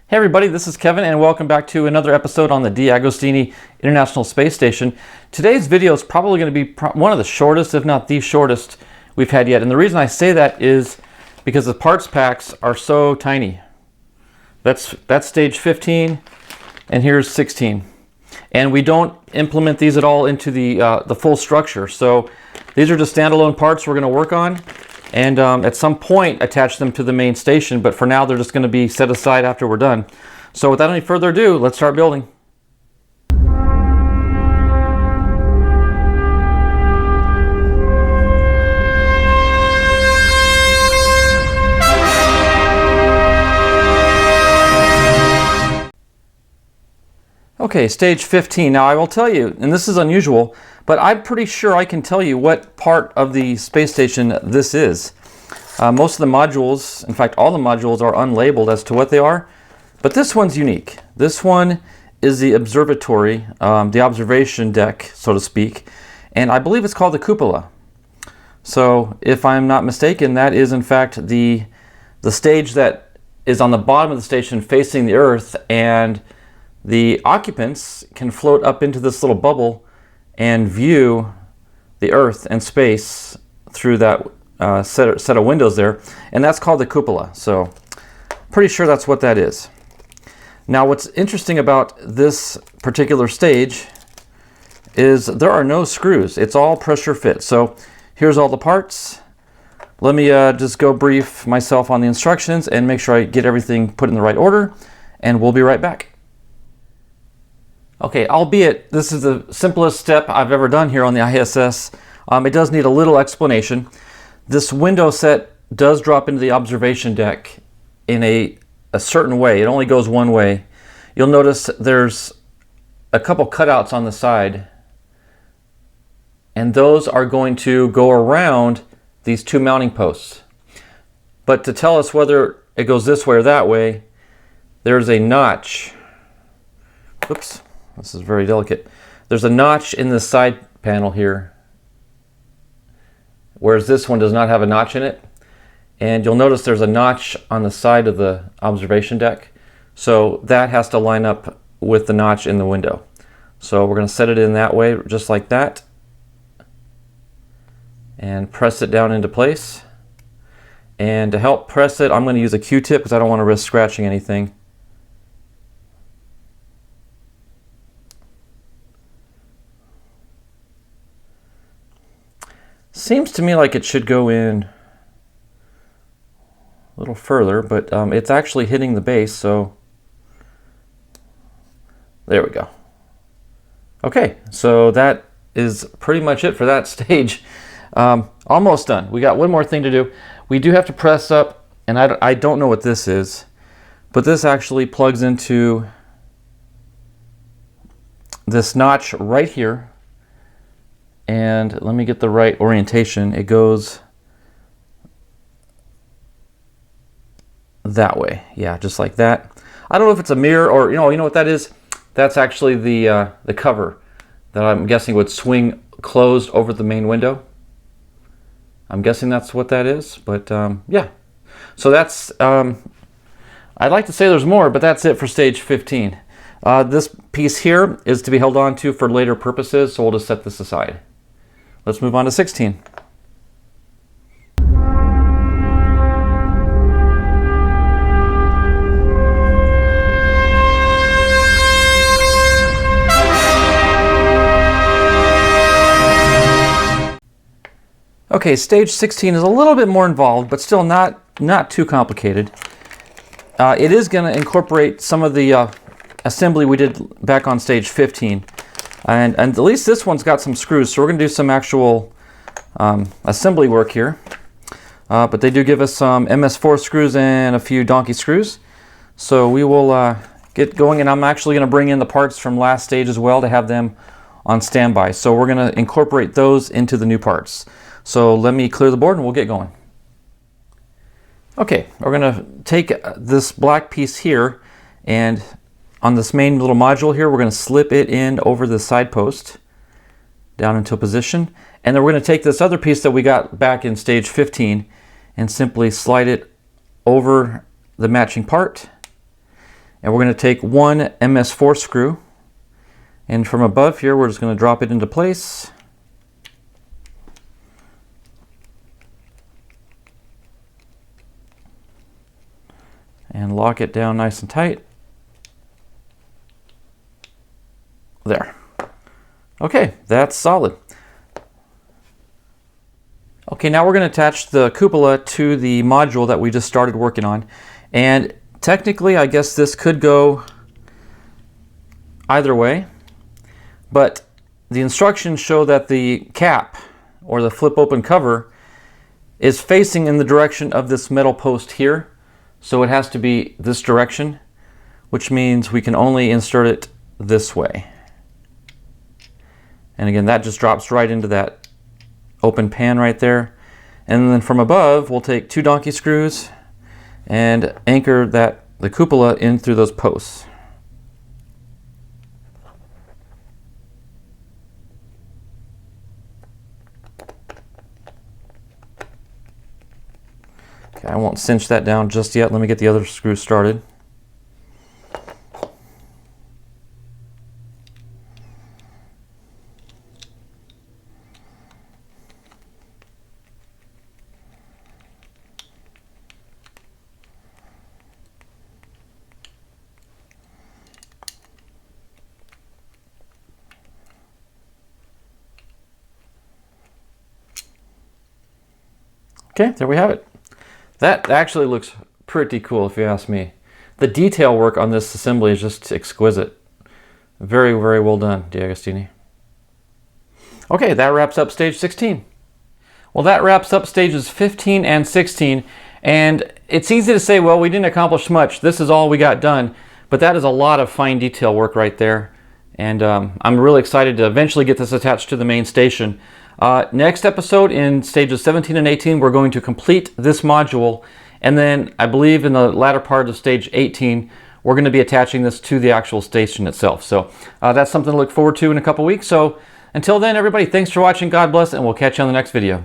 Hey everybody, this is Kevin and welcome back to another episode on the DeAgostini International Space Station. Today's video is probably going to be one of the shortest, if not the shortest, we've had yet. And the reason I say that is because the parts packs are so tiny. That's stage 15 and here's 16. And we don't implement these at all into the full structure. So these are just standalone parts we're going to work on. And at some point attach them to the main station, but for now they're just going to be set aside after we're done. So without any further ado, let's start building. Okay, stage 15. Now I will tell you, and this is unusual, but I'm pretty sure I can tell you what part of the space station this is. Most of the modules, in fact all the modules, are unlabeled as to what they are, but this one's unique. This one is the observatory, the observation deck, so to speak, and I believe it's called the cupola. So if I'm not mistaken, that is in fact the stage that is on the bottom of the station facing the Earth, and the occupants can float up into this little bubble and view the Earth and space through that set of windows there, and that's called the cupola. So pretty sure that's what that is. Now what's interesting about this particular stage is there are no screws. It's all pressure fit. So here's all the parts. Let me just go brief myself on the instructions and make sure I get everything put in the right order, and we'll be right back. Okay, albeit this is the simplest step I've ever done here on the ISS, it does need a little explanation. This window set does drop into the observation deck in a certain way. It only goes one way. You'll notice there's a couple cutouts on the side, and those are going to go around these two mounting posts. But to tell us whether it goes this way or that way, there's a notch. Oops. This is very delicate. There's a notch in the side panel here, whereas this one does not have a notch in it. And you'll notice there's a notch on the side of the observation deck. So that has to line up with the notch in the window. So we're going to set it in that way, just like that. And press it down into place. And to help press it, I'm going to use a Q-tip because I don't want to risk scratching anything. Seems to me like it should go in a little further, but it's actually hitting the base, so there we go. Okay, so that is pretty much it for that stage. Almost done. We got one more thing to do. We do have to press up, and I don't know what this is, but this actually plugs into this notch right here. And let me get the right orientation. It goes that way. Yeah, just like that. I don't know if it's a mirror or, you know what that is? That's actually the cover that I'm guessing would swing closed over the main window. I'm guessing that's what that is, but yeah. So that's, I'd like to say there's more, but that's it for stage 15. This piece here is to be held on to for later purposes, so we'll just set this aside. Let's move on to 16. Okay, stage 16 is a little bit more involved, but still not too complicated. It is going to incorporate some of the assembly we did back on stage 15. And at least this one's got some screws, so we're going to do some actual assembly work here. But they do give us some MS4 screws and a few donkey screws. So we will get going, and I'm actually going to bring in the parts from last stage as well to have them on standby. So we're going to incorporate those into the new parts. So let me clear the board and we'll get going. Okay, we're going to take this black piece here, and on this main little module here, we're going to slip it in over the side post down into a position. And then we're going to take this other piece that we got back in stage 15 and simply slide it over the matching part And we're going to take one MS4 screw, and from above here we're just going to drop it into place. And lock it down nice and tight. There. Okay, that's solid. Okay, now we're going to attach the cupola to the module that we just started working on. And technically, I guess this could go either way, but the instructions show that the cap, or the flip open cover, is facing in the direction of this metal post here. So it has to be this direction, which means we can only insert it this way. And again, that just drops right into that open pan right there. And then from above, we'll take 2 donkey screws and anchor the cupola in through those posts. Okay, I won't cinch that down just yet. Let me get the other screw started. Okay, there we have it. That actually looks pretty cool if you ask me. The detail work on this assembly is just exquisite. Very, very well done, DeAgostini. Okay, that wraps up stage 16. Well, that wraps up stages 15 and 16. And it's easy to say, well, we didn't accomplish much. This is all we got done. But that is a lot of fine detail work right there. And I'm really excited to eventually get this attached to the main station. Next episode, in stages 17 and 18, we're going to complete this module, and then I believe in the latter part of stage 18 we're going to be attaching this to the actual station itself. So that's something to look forward to in a couple weeks. So until then, everybody, thanks for watching, God bless, and we'll catch you on the next video.